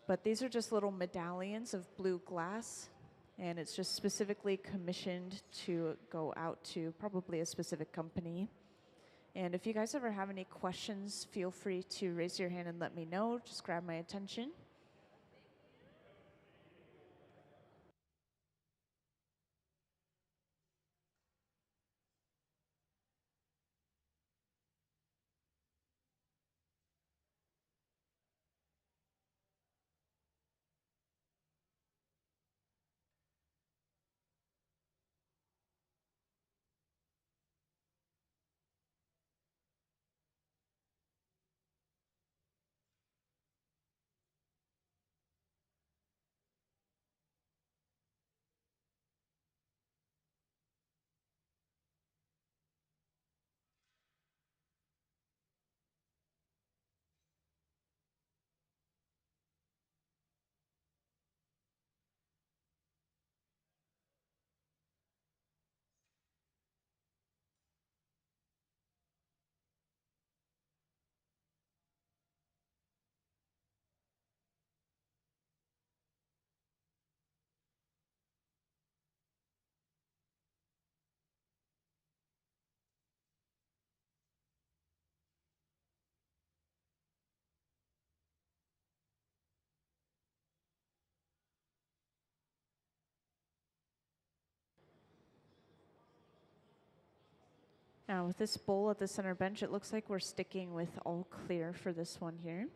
But these are just little medallions of blue glass, and it's just specifically commissioned to go out to probably a specific company. And if you guys ever have any questions, feel free to raise your hand and let me know. Just grab my attention. Now with this bowl at the center bench, it looks like we're sticking with all clear for this one here.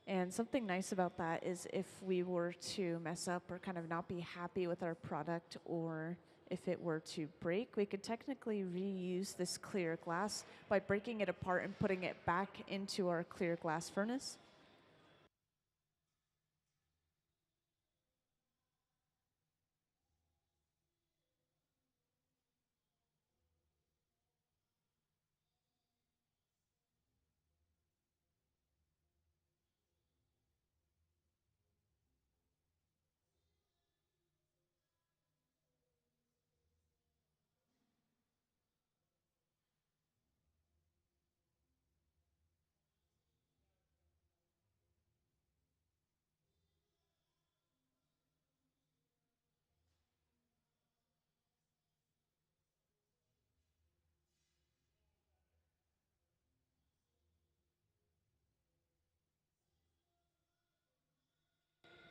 And something nice about that is if we were to mess up or kind of not be happy with our product, or if it were to break, we could technically reuse this clear glass by breaking it apart and putting it back into our clear glass furnace.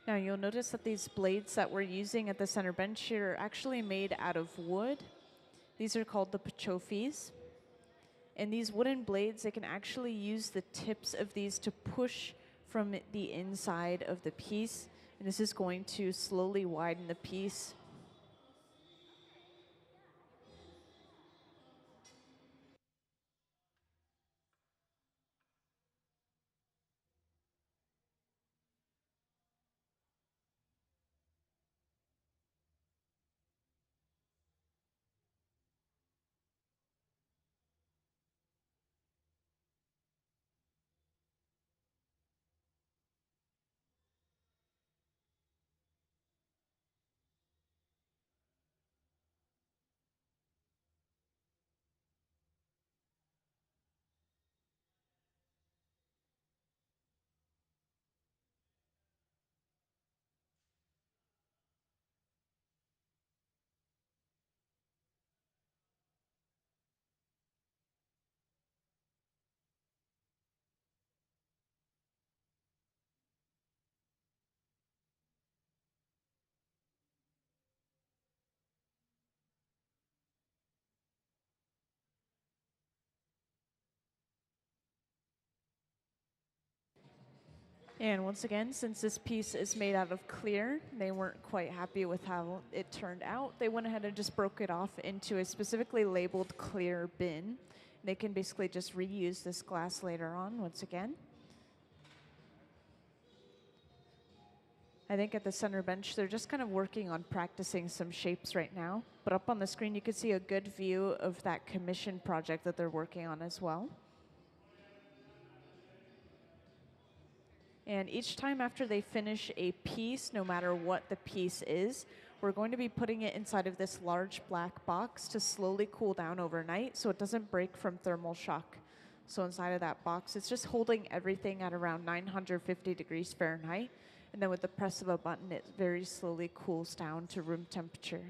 Now you'll notice that these blades that we're using at the center bench here are actually made out of wood. These are called the pachofis. And these wooden blades, they can actually use the tips of these to push from the inside of the piece. And this is going to slowly widen the piece. And once again, since this piece is made out of clear, they weren't quite happy with how it turned out. They went ahead and just broke it off into a specifically labeled clear bin. They can basically just reuse this glass later on once again. I think at the center bench, they're just kind of working on practicing some shapes right now. But up on the screen, you can see a good view of that commission project that they're working on as well. And each time after they finish a piece, no matter what the piece is, we're going to be putting it inside of this large black box to slowly cool down overnight so it doesn't break from thermal shock. So inside of that box, it's just holding everything at around 950 degrees Fahrenheit. And then with the press of a button, it very slowly cools down to room temperature.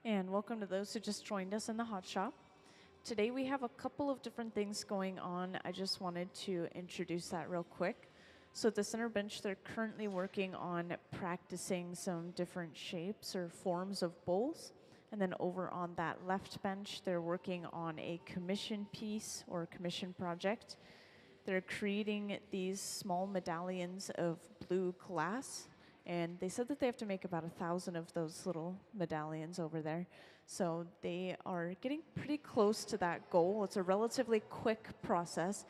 And welcome to those who just joined us in the hot shop. Today we have a couple of different things going on. I just wanted to introduce that real quick. So at the center bench, they're currently working on practicing some different shapes or forms of bowls. And then over on that left bench, they're working on a commission piece or commission project. They're creating these small medallions of blue glass, and they said that they have to make about 1,000 of those little medallions over there. So they are getting pretty close to that goal. It's a relatively quick process,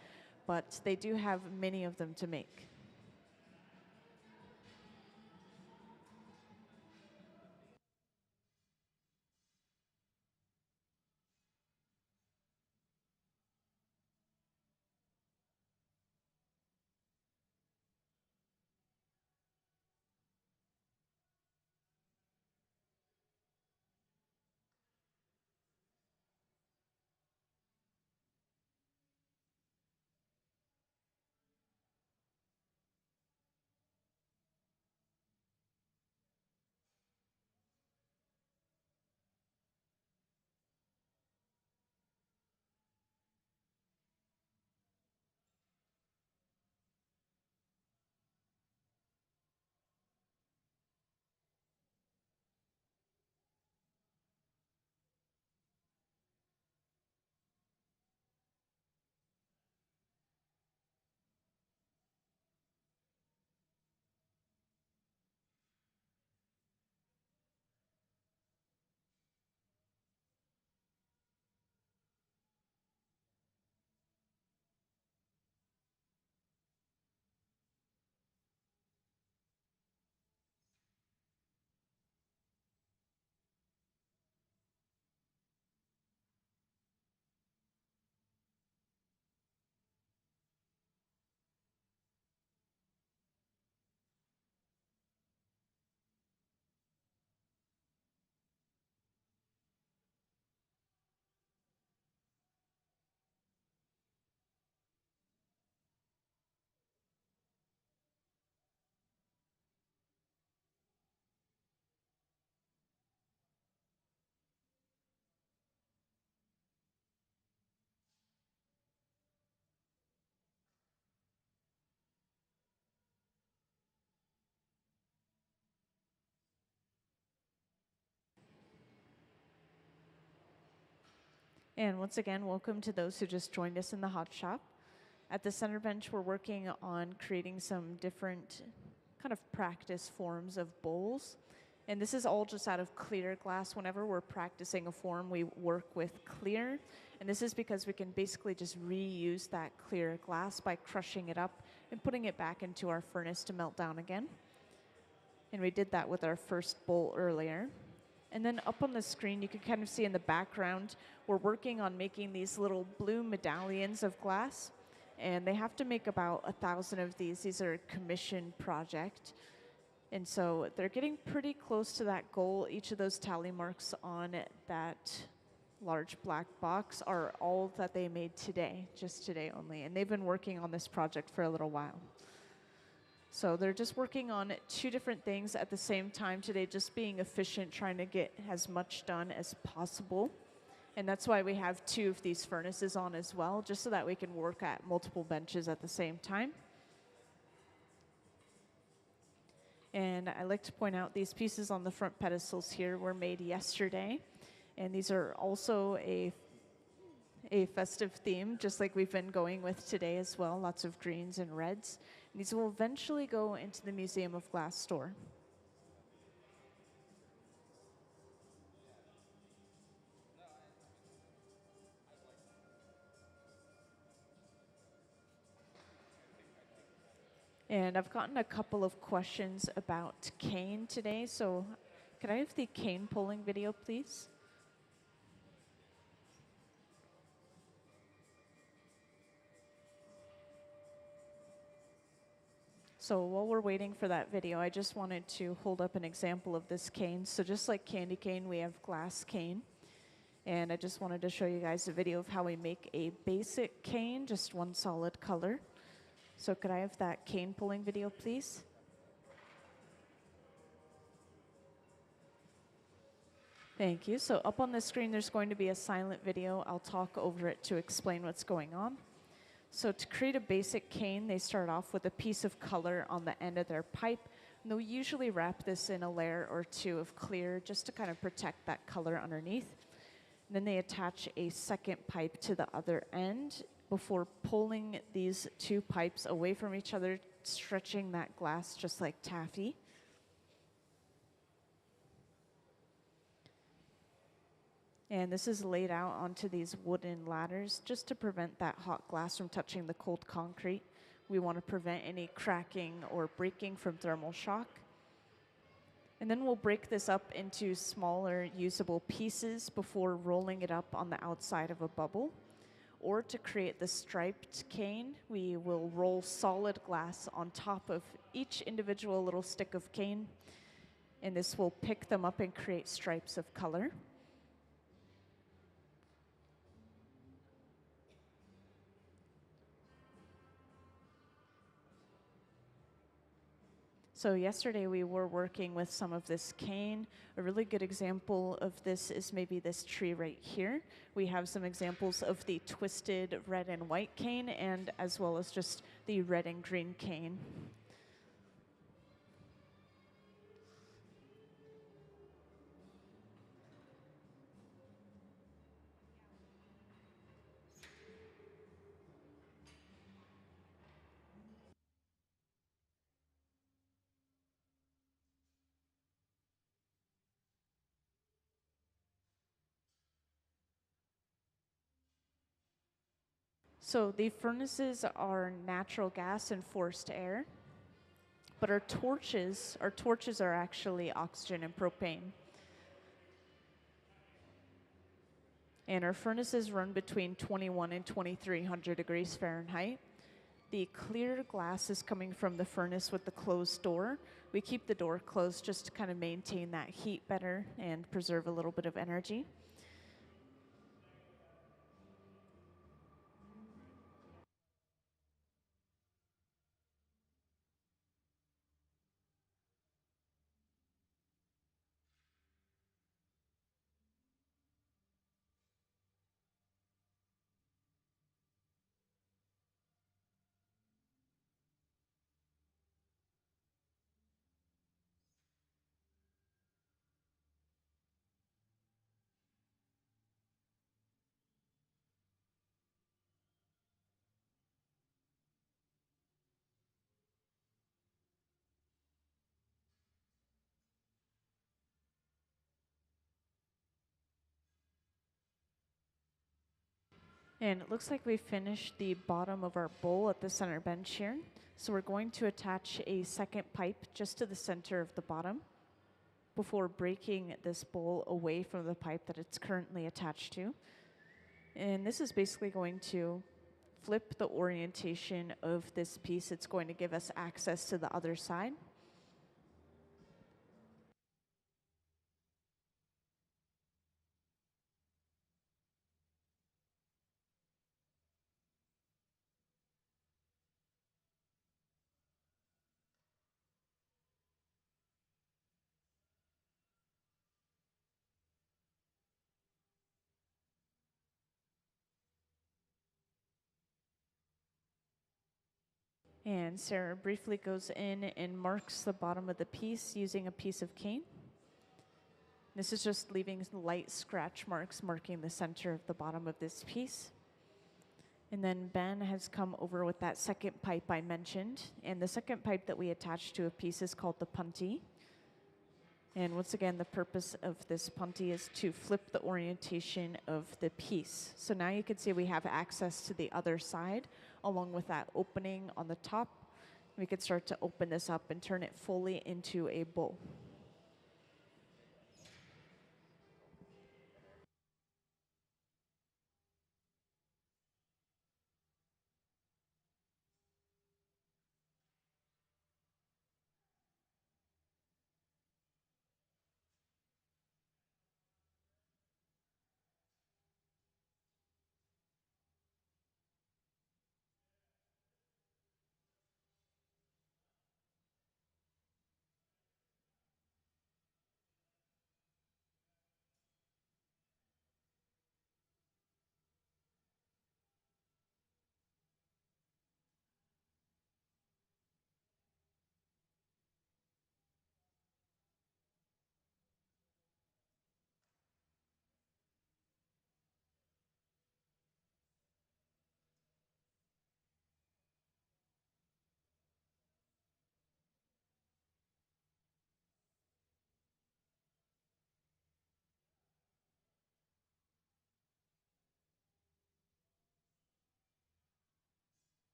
but they do have many of them to make. And once again, welcome to those who just joined us in the hot shop. At the center bench, we're working on creating some different kind of practice forms of bowls. And this is all just out of clear glass. Whenever we're practicing a form, we work with clear. And this is because we can basically just reuse that clear glass by crushing it up and putting it back into our furnace to melt down again. And we did that with our first bowl earlier. And then up on the screen, you can kind of see in the background, we're working on making these little blue medallions of glass. And they have to make about 1,000 of these. These are a commission project. And so they're getting pretty close to that goal. Each of those tally marks on that large black box are all that they made today, just today only. And they've been working on this project for a little while. So they're just working on 2 different things at the same time today, just being efficient, trying to get as much done as possible. And that's why we have 2 of these furnaces on as well, just so that we can work at multiple benches at the same time. And I like to point out these pieces on the front pedestals here were made yesterday. And these are also a festive theme, just like we've been going with today as well, lots of greens and reds. And these will eventually go into the Museum of Glass store. And I've gotten a couple of questions about cane today, so could I have the cane pulling video, please? So while we're waiting for that video, I just wanted to hold up an example of this cane. So just like candy cane, we have glass cane. And I just wanted to show you guys a video of how we make a basic cane, just one solid color. So could I have that cane pulling video, please? Thank you. So up on the screen, there's going to be a silent video. I'll talk over it to explain what's going on. So to create a basic cane, they start off with a piece of color on the end of their pipe. And they'll usually wrap this in a layer or 2 of clear just to kind of protect that color underneath. And then they attach a second pipe to the other end before pulling these 2 pipes away from each other, stretching that glass just like taffy. And this is laid out onto these wooden ladders just to prevent that hot glass from touching the cold concrete. We want to prevent any cracking or breaking from thermal shock. And then we'll break this up into smaller usable pieces before rolling it up on the outside of a bubble. Or to create the striped cane, we will roll solid glass on top of each individual little stick of cane. And this will pick them up and create stripes of color. So yesterday we were working with some of this cane. A really good example of this is maybe this tree right here. We have some examples of the twisted red and white cane, and as well as just the red and green cane. So the furnaces are natural gas and forced air, but our torches are actually oxygen and propane. And our furnaces run between 21 and 2300 degrees Fahrenheit. The clear glass is coming from the furnace with the closed door. We keep the door closed just to kind of maintain that heat better and preserve a little bit of energy. And it looks like we finished the bottom of our bowl at the center bench here. So we're going to attach a second pipe just to the center of the bottom before breaking this bowl away from the pipe that it's currently attached to. And this is basically going to flip the orientation of this piece. It's going to give us access to the other side. And Sarah briefly goes in and marks the bottom of the piece using a piece of cane. This is just leaving light scratch marks marking the center of the bottom of this piece. And then Ben has come over with that second pipe I mentioned. And the second pipe that we attach to a piece is called the punty. And once again, the purpose of this punty is to flip the orientation of the piece. So now you can see we have access to the other side along with that opening on the top. We could start to open this up and turn it fully into a bowl.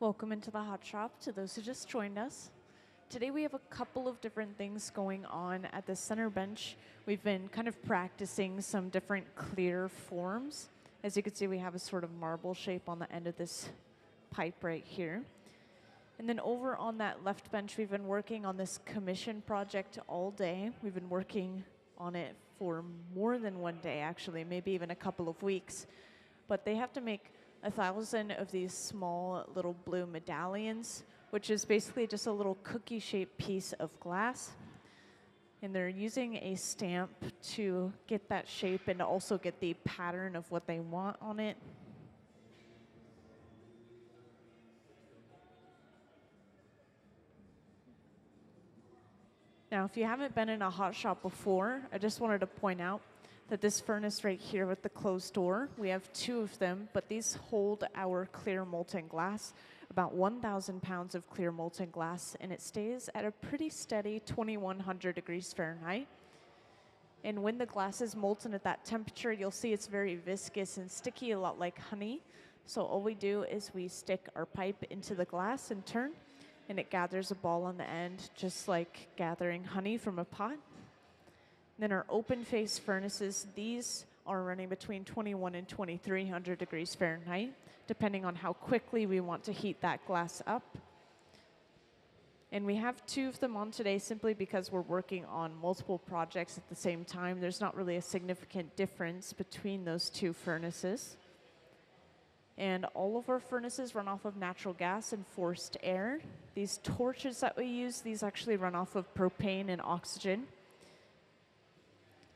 Welcome into the hot shop to those who just joined us. Today we have a couple of different things going on at the center bench. We've been kind of practicing some different clear forms. As you can see, we have a sort of marble shape on the end of this pipe right here. And then over on that left bench, we've been working on this commission project all day. We've been working on it for more than one day, actually, maybe even a couple of weeks. But they have to make 1,000 of these small little blue medallions, which is basically just a little cookie-shaped piece of glass. And they're using a stamp to get that shape and to also get the pattern of what they want on it. Now, if you haven't been in a hot shop before, I just wanted to point out that this furnace right here with the closed door, we have 2 of them, but these hold our clear molten glass, about 1,000 pounds of clear molten glass, and it stays at a pretty steady 2,100 degrees Fahrenheit. And when the glass is molten at that temperature, you'll see it's very viscous and sticky, a lot like honey. So all we do is we stick our pipe into the glass and turn, and it gathers a ball on the end, just like gathering honey from a pot. Then our open face furnaces, these are running between 21 and 2,300 degrees Fahrenheit, depending on how quickly we want to heat that glass up. And we have 2 of them on today simply because we're working on multiple projects at the same time. There's not really a significant difference between those 2 furnaces. And all of our furnaces run off of natural gas and forced air. These torches that we use, these actually run off of propane and oxygen.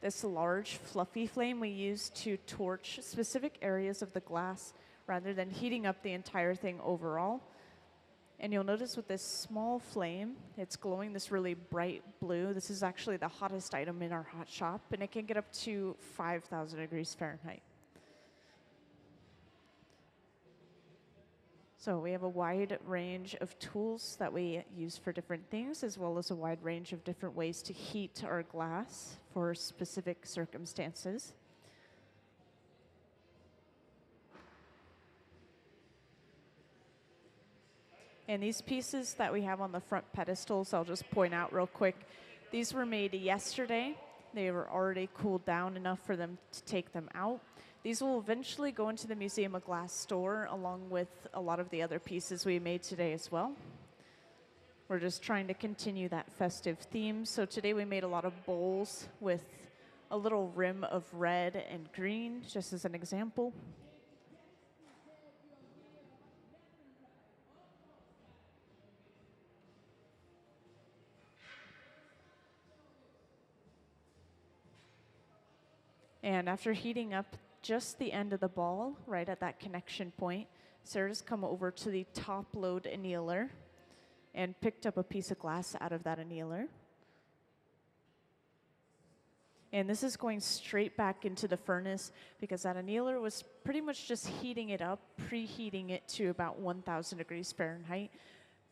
This large fluffy flame we use to torch specific areas of the glass rather than heating up the entire thing overall. And you'll notice with this small flame, it's glowing this really bright blue. This is actually the hottest item in our hot shop, and it can get up to 5,000 degrees Fahrenheit. So we have a wide range of tools that we use for different things, as well as a wide range of different ways to heat our glass for specific circumstances. And these pieces that we have on the front pedestals, I'll just point out real quick. These were made yesterday. They were already cooled down enough for them to take them out. These will eventually go into the Museum of Glass store along with a lot of the other pieces we made today as well. We're just trying to continue that festive theme. So today we made a lot of bowls with a little rim of red and green, just as an example. And after heating up just the end of the ball, right at that connection point, Sarah's come over to the top load annealer and picked up a piece of glass out of that annealer. And this is going straight back into the furnace because that annealer was pretty much just heating it up, preheating it to about 1,000 degrees Fahrenheit.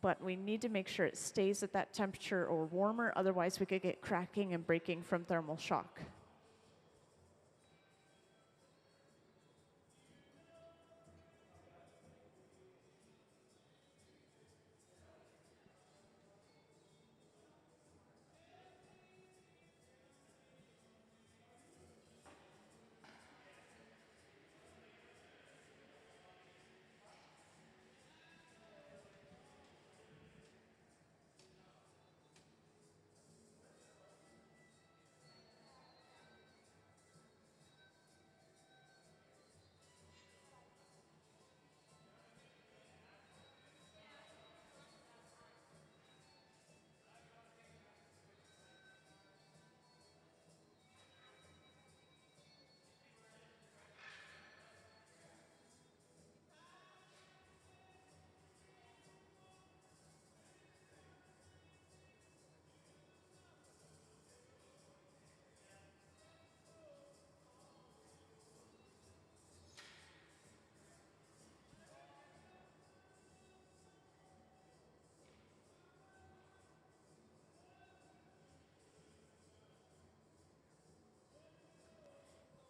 But we need to make sure it stays at that temperature or warmer, otherwise we could get cracking and breaking from thermal shock.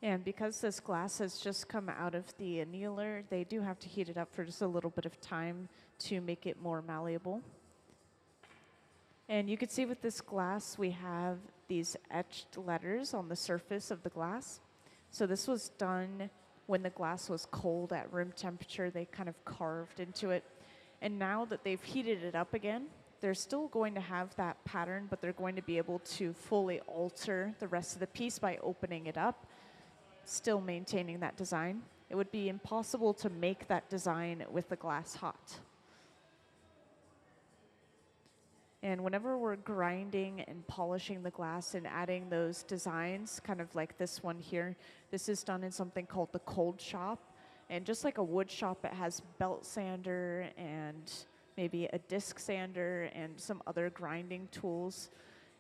And because this glass has just come out of the annealer, they do have to heat it up for just a little bit of time to make it more malleable. And you can see with this glass, we have these etched letters on the surface of the glass. So this was done when the glass was cold at room temperature. They kind of carved into it. And now that they've heated it up again, they're still going to have that pattern, but they're going to be able to fully alter the rest of the piece by opening it up, still maintaining that design. It would be impossible to make that design with the glass hot. And whenever we're grinding and polishing the glass and adding those designs, kind of like this one here, this is done in something called the cold shop. And just like a wood shop, it has belt sander and maybe a disc sander and some other grinding tools.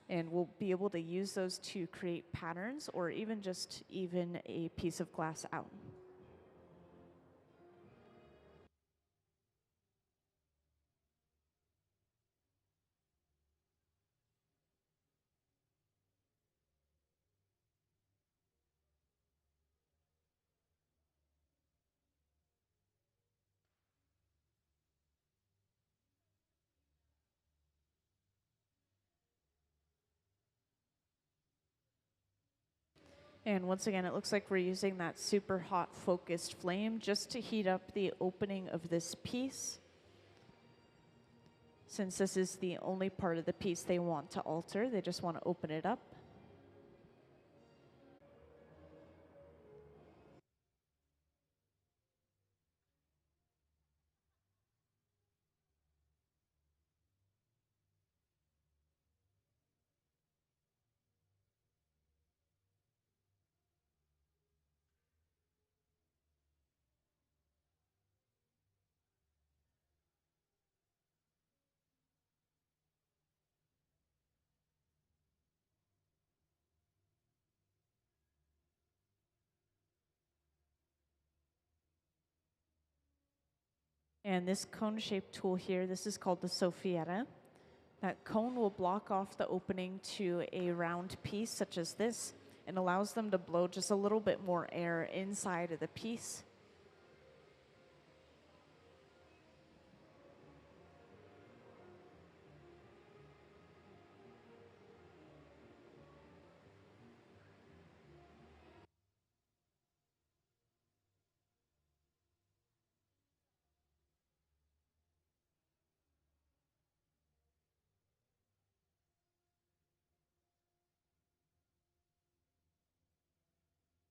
And we'll be able to use those to create patterns or even just even a piece of glass out. And once again, it looks like we're using that super hot focused flame just to heat up the opening of this piece. Since this is the only part of the piece they want to alter, they just want to open it up. And this cone-shaped tool here, this is called the Sophietta. That cone will block off the opening to a round piece such as this and allows them to blow just a little bit more air inside of the piece.